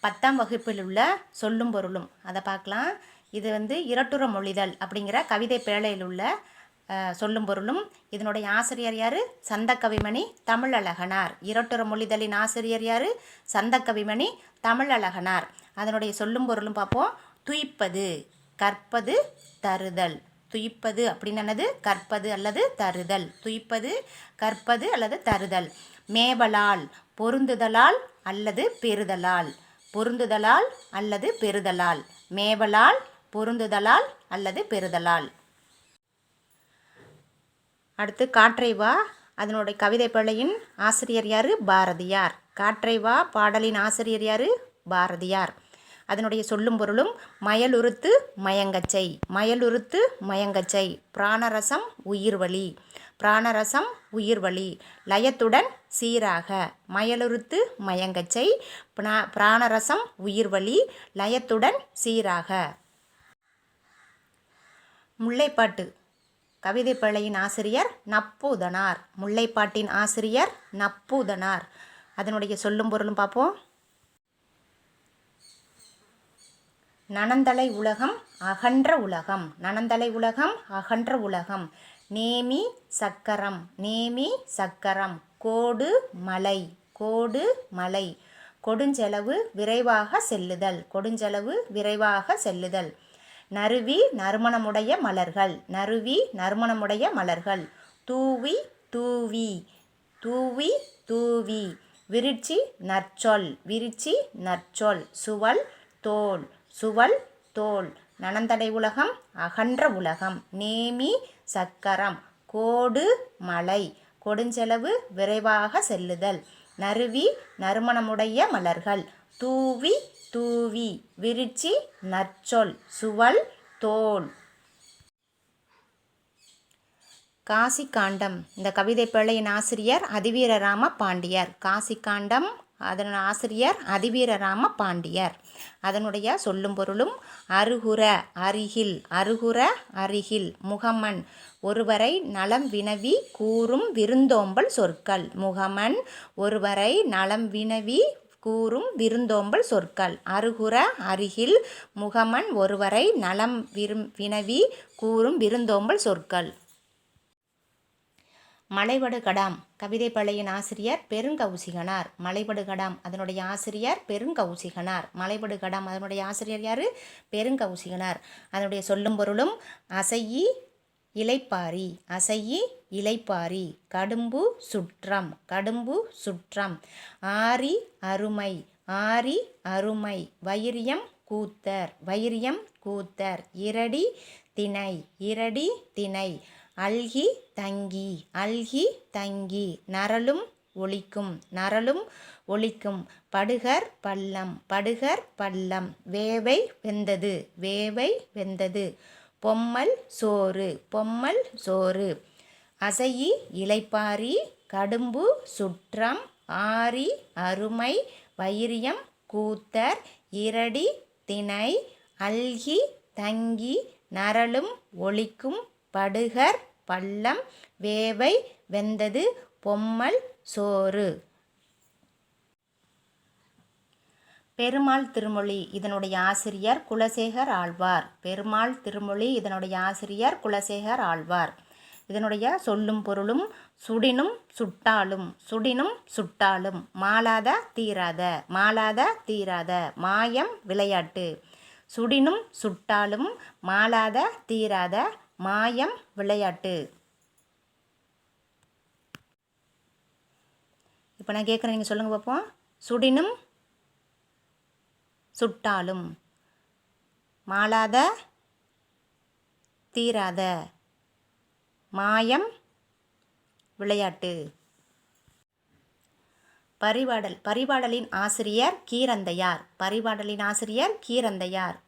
10ஆம் வகுப்பில் உள்ள சொல்லும் பொருளும் அதை பார்க்கலாம். இது இரட்டுற மொழிதல் அப்படிங்கிற கவிதை பேழையில் உள்ள சொல்லும் பொருளும். இதனுடைய ஆசிரியர் யார்? சந்தக்கவிமணி தமிழழகனார். இரட்டுற மொழிதலின் ஆசிரியர் யார்? சந்தக்கவிமணி தமிழழகனார். அதனுடைய சொல்லும் பொருளும் பார்ப்போம். துய்ப்பது, கற்பது, தருதல். துய்ப்பது அப்படின்னு என்னது? கற்பது அல்லது தருதல். துய்ப்பது, கற்பது அல்லது தருதல். மேவலால், பொருந்துதலால் அல்லது பெறுதலால். பொருந்துதலால் அல்லது பெறுதலால். மேவலால், பொருந்துதலால் அல்லது பெறுதலால். அடுத்து காற்றை வா. அதனுடைய கவிதை பிழையின் ஆசிரியர் யார்? பாரதியார். காற்றை வா பாடலின் ஆசிரியர் யார்? பாரதியார். அதனுடைய சொல்லும் பொருளும் மயலுறுத்து மயங்கச்சை. மயலுறுத்து மயங்கச்சை. பிராணரசம் உயிர்வழி. பிராணரசம் உயிர்வழி. லயத்துடன் சீராக. மயலுறுத்து மயங்கச்சை, பிராணரசம் உயிர்வழி, லயத்துடன் சீராக. முல்லைப்பாட்டு கவிதை பிழையின் ஆசிரியர் நப்பூதனார். முல்லைப்பாட்டின் ஆசிரியர் நப்பூதனார். அதனுடைய சொல்லும் பொருளும் பார்ப்போம். நனந்தலை உலகம் அகன்ற உலகம். நனந்தலை உலகம் அகன்ற உலகம். நேமி சக்கரம். நேமி சக்கரம். கோடு மலை. கோடு மலை. கொடுஞ்செலவு விரைவாக செல்லுதல். கொடுஞ்செலவு விரைவாக செல்லுதல். நறுவி நறுமணமுடைய மலர்கள். நறுவி நறுமணமுடைய மலர்கள். தூவி தூவி. தூவி தூவி. விரிச்சி நற்சொல். விரிச்சி நற்சொல். சுவல் தோல். சுவல் தோல். நனந்தடை உலகம் அகன்ற உலகம். நேமி சக்கரம். கோடு மலை. கொடுஞ்செலவு விரைவாக செல்லுதல். நறுவி நறுமணமுடைய மலர்கள். தூவி தூவி. விரிச்சி நற்சொல். சுவல் தோல். காசிக்காண்டம். இந்த கவிதை பிழையின் ஆசிரியர் அதிவீரராம பாண்டியர். காசிக்காண்டம் அதன் ஆசிரியர் அதிவீரராம பாண்டியர். அதனுடைய சொல்லும் பொருளும் அருகுற அருகில். அருகுற அருகில். முகமன் ஒருவரை நலம் வினவி கூறும் விருந்தோம்பல் சொற்கள். முகமன் ஒருவரை நலம் வினவி கூறும் விருந்தோம்பல் சொற்கள். அருகுற அருகில். முகமன் ஒருவரை நலம் வினவி கூறும் விருந்தோம்பல் சொற்கள். மலைபடுகடாம் கவிதை பிழையின் ஆசிரியர் பெருங்கௌசிகனார். மலைபடுகடாம் அதனுடைய ஆசிரியர் பெருங்கௌசிகனார். மலைபடுகடாம் அதனுடைய ஆசிரியர் யார்? பெருங்கௌசிகனார். அதனுடைய சொல்லும் பொருளும் அசையி இலைப்பாரி. அசையி இலைப்பாரி. கடும்பு சுற்றம். கடும்பு சுற்றம். ஆரி அருமை. ஆரி அருமை. வைரியம் கூத்தர். வைரியம் கூத்தர். இரடி திணை. இரடி திணை. அல்கி தங்கி. அல்கி தங்கி. நரலும் ஒலிக்கும். நரலும் ஒலிக்கும். படுகர் பள்ளம். படுகர் பள்ளம். வேவை வெந்தது. வேவை வெந்தது. பொம்மல் சோறு. பொம்மல் சோறு. அசையி இலைப்பாரி. கடும்பு சுற்றம். ஆரி அருமை. வைரியம் கூத்தர். இரடி திணை. அல்கி தங்கி. நரலும் ஒலிக்கும். படுகர் பள்ளம். வேவை வெந்தது. பொம்மல் சோறு. பெருமாள் திருமொழி. இதனுடைய ஆசிரியர் குலசேகர் ஆழ்வார். பெருமாள் திருமொழி. இதனுடைய ஆசிரியர் குலசேகர் ஆழ்வார். இதனுடைய சொல்லும் பொருளும் சுடினும் சுட்டாலும். சுடினும் சுட்டாலும். மாளாத தீராத. மாளாத தீராத. மாயம் விளையாட்டு. சுடினும் சுட்டாலும். மாளாத தீராத. மாயம் விளையாட்டு. இப்போ நான் கேட்குறேன், நீங்கள் சொல்லுங்கள் பார்ப்போம். சுடினும் சுட்டாலும். மாளாத தீராத. மாயம் விளையாட்டு. பரிபாடல். பரிபாடலின் ஆசிரியர் கீரந்தையார். பரிபாடலின் ஆசிரியர் கீரந்தையார்.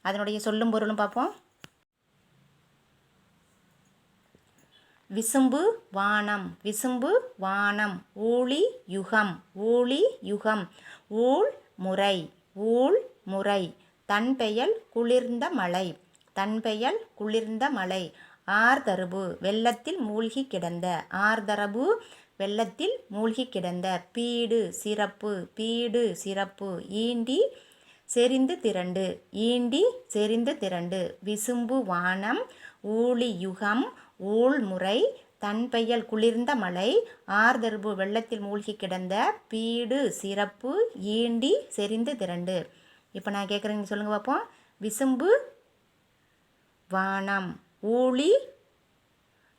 அதனுடைய சொல்லும் பொருளும் பார்ப்போம். விசும்பு வானம். விசும்பு வானம். ஊழி யுகம். ஊழி யுகம். ஊழ் முறை. ஊழ் முறை. தன்பெயல் குளிர்ந்த மலை. தன்பெயல் குளிர்ந்த மலை. ஆர்தரபு வெள்ளத்தில் மூழ்கி கிடந்த. ஆர்தரபு வெள்ளத்தில் மூழ்கி கிடந்த. பீடு சிறப்பு, பீடு சிறப்பு. ஈண்டி செறிந்து திரண்டு, ஈண்டி செறிந்து திரண்டு. விசும்பு வானம், ஊழி யுகம், ஊழ்முறை, தன்பெயல் குளிர்ந்த மலை, ஆர்தர்பு வெள்ளத்தில் மூழ்கி கிடந்த. பீடு சிறப்பு, ஈண்டி செறிந்து திரண்டு. இப்போ நான் கேட்குறேங்க, சொல்லுங்க பார்ப்போம். விசும்பு வானம், ஊழி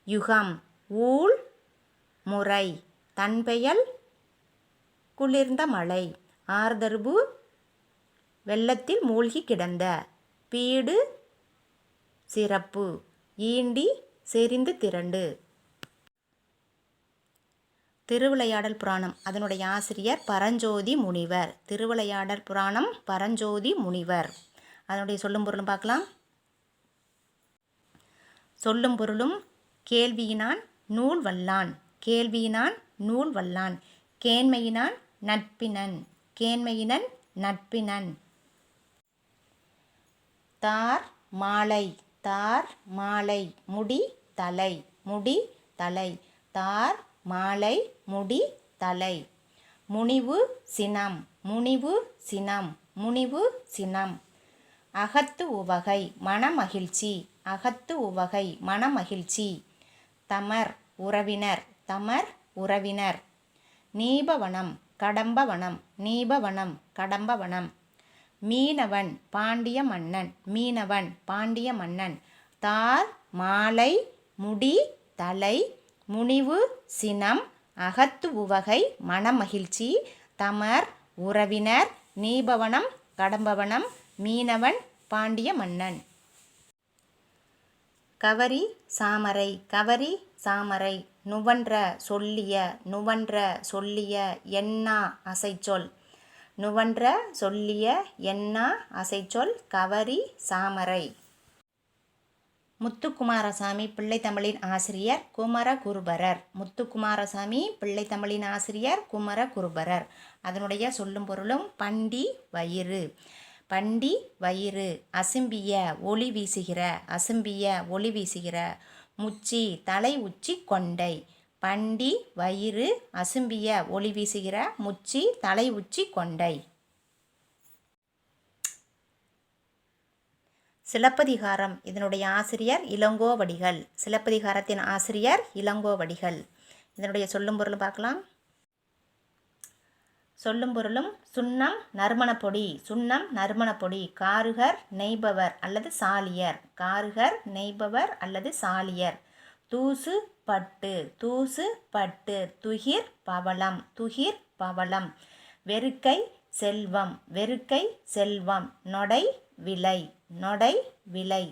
யுகம், ஊழ் முறை, தன்பெயல் குளிர்ந்த மலை, ஆர்தர்பு வெள்ளத்தில் மூழ்கி கிடந்த. பீடு சிறப்பு, ஈண்டி செறிந்து திரண்டு. திருவிளையாடல் புராணம், அதனுடைய ஆசிரியர் பரஞ்சோதி முனிவர். திருவிளையாடல் புராணம் பரஞ்சோதி முனிவர். அதனுடைய சொல்லும் பொருளும் பார்க்கலாம். சொல்லும் பொருளும். கேள்வியினான் நூல் வல்லான், கேள்வியினான் நூல் வல்லான். கேண்மையினான் நட்பினன், கேண்மையினன் நட்பினன். தார் மாலை, தார் மாலை, முடி தலை, முடி தலை. தார் மாலை, முடி தலை. முனிவு சினம், முனிவு சினம், முனிவு சினம். அகத்து உவகை, மனமகிழ்ச்சி, அகத்து உவகை, மனமகிழ்ச்சி. தமர் உறவினர், தமர் உறவினர். நீபவனம், கடம்பவனம், நீபவனம், கடம்பவனம். மீனவன், பாண்டிய மன்னன், மீனவன், பாண்டிய மன்னன். தார் மாலை, முடி தலை, முனிவு சினம், அகத்து உவகை, மனமகிழ்ச்சி. தமர் உறவினர், நீபவனம், கடம்பவனம், மீனவன், பாண்டிய மன்னன். கவரி சாமரை, கவரி சாமரை. நுவன்ற சொல்லிய, நுவன்ற சொல்லிய, எண்ணா அசைச்சொல். நுவன்ற சொல்லிய, எண்ணா அசைச்சொல். கவரி சாமரை. முத்துக்குமாரசாமி பிள்ளைத்தமிழின் ஆசிரியர் குமரகுருபரர். முத்துக்குமாரசாமி பிள்ளைத்தமிழின் ஆசிரியர் குமரகுருபரர். அதனுடைய சொல்லும் பொருளும். பண்டி வயிறு, பண்டி வயிறு. அசும்பிய ஒளி வீசுகிற, அசும்பிய ஒளி வீசுகிற. முச்சி தலை உச்சி கொண்டை. பண்டி வயிறு, அசும்பிய ஒளி வீசுகிற, முச்சி தலை உச்சி கொண்டை. சிலப்பதிகாரம், இதனுடைய ஆசிரியர் இளங்கோவடிகள். சிலப்பதிகாரத்தின் ஆசிரியர் இளங்கோவடிகள். இதனுடைய சொல்லும் பொருளும் பார்க்கலாம். சொல்லும் பொருளும். சுண்ணம் நறுமணப்பொடி, சுண்ணம் நறுமணப்பொடி. காருகர் நெய்பவர் அல்லது சாலியர், காருகர் நெய்பவர் அல்லது சாலியர். தூசு பட்டு, தூசு பட்டு. துகிர் பவளம், துகிர் பவளம். வெறுக்கை செல்வம், வெறுக்கை செல்வம். நொடை விலை, நொடை விலை.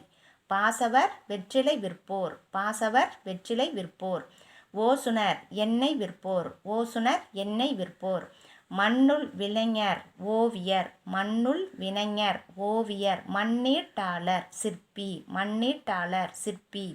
பாசவர் வெற்றிலை விற்போர், பாசவர் வெற்றிலை விற்போர். ஓசுனர் எண்ணெய் விற்போர், ஓசுனர் எண்ணெய் விற்போர். மண்ணுள் விளைஞர் ஓவியர், மண்ணுள் வினைஞர் ஓவியர். மண்ணீட்டாளர் சிற்பி, மண்ணீட்டாளர் சிற்பி.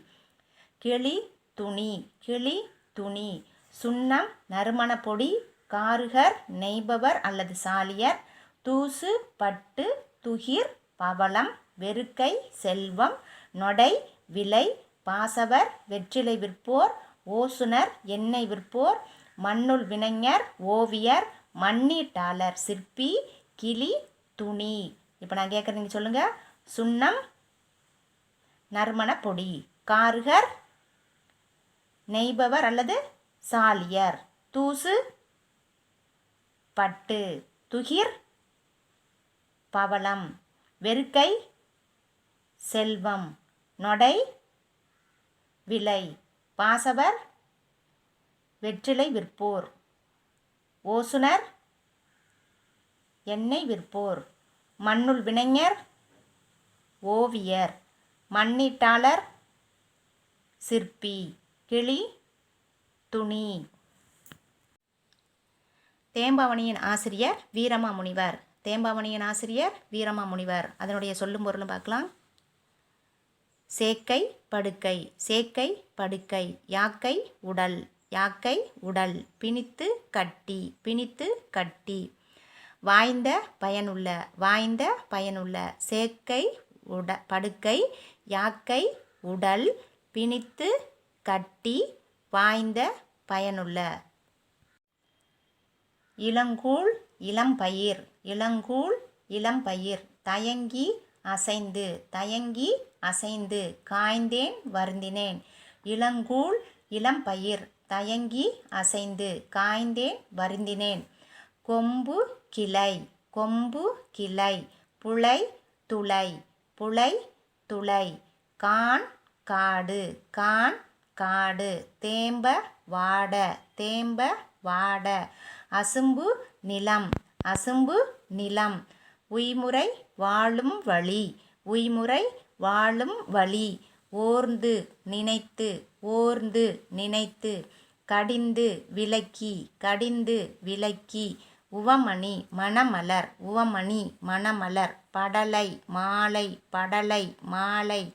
கிளி துணி, கிளி துணி. சுண்ணம் நறுமணப்பொடி. காருகர் நெய்பவர் அல்லது சாலியர். தூசு பட்டு, துகிர் பவளம். வெறுக்கை செல்வம், நொடை விலை. பாசவர் வெற்றிலை விற்போர், ஓசுனர் எண்ணெய் விற்போர். மண்ணுள் வினைஞர் ஓவியர், மண்ணீட்டாளர் சிற்பி. கிளி துணி. இப்போ நான் கேட்குறேன், நீங்கள் சொல்லுங்கள். சுண்ணம் நறுமணப்பொடி. காருகர் நெய்பவர் அல்லது சாலியர். தூசு பட்டு, துகிர் பவளம். வெறுக்கை செல்வம், நொடை விலை. பாசவர் வெற்றிலை விற்போர், ஓசுனர் எண்ணெய் விற்போர். மண்ணுள் வினைஞர் ஓவியர், மண்ணீட்டாளர் சிற்பி. கிளி துணி. தேம்பாவணியின் ஆசிரியர் வீரமாமுனிவர். தேம்பாவணியின் ஆசிரியர் வீரமாமுனிவர். அதனுடைய சொல்லும் பொருளும் பார்க்கலாம். சேக்கை படுக்கை, சேக்கை படுக்கை. யாக்கை உடல், யாக்கை உடல். பிணித்து கட்டி, பிணித்து கட்டி. வாய்ந்த பயனுள்ள, வாய்ந்த பயனுள்ள. சேக்கை படுக்கை, யாக்கை உடல். பிணித்து கட்டி, வாய்ந்த பயனுள்ள. இளங்கூழ் இளம்பயிர் இளங்கூழ் இளம்பயிர் தயங்கி அசைந்து தயங்கி அசைந்து காய்ந்தேன் வருந்தினேன் இளங்கூழ் இளம்பயிர் தயங்கி அசைந்து காய்ந்தேன் வருந்தினேன் கொம்பு கிளை புலை துளை கான் காடு தேம்ப வாட அசும்பு நிலம் உய்முறை வாழும் வழி ஓர்ந்து நினைத்து கடிந்து விலக்கி உவமணி மணமலர் படலை மாலை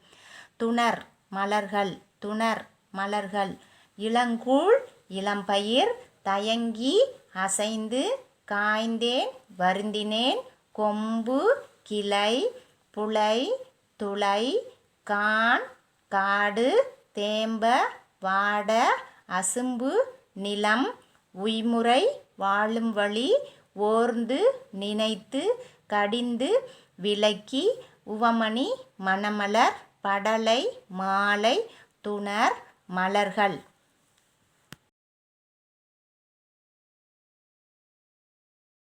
துணர் மலர்கள் இளங்கூழ் இளம்பயிர் தயங்கி அசைந்து காய்ந்தேன் வருந்தினேன் கொம்பு கிளை புலை துளை காடு தேம்ப வாட அசும்பு நிலம் உய்முறை வாழும் வழி ஓர்ந்து நினைத்து கடிந்து விலக்கி உவமணி மணமலர் படலை மாலை துணர் மலர்கள்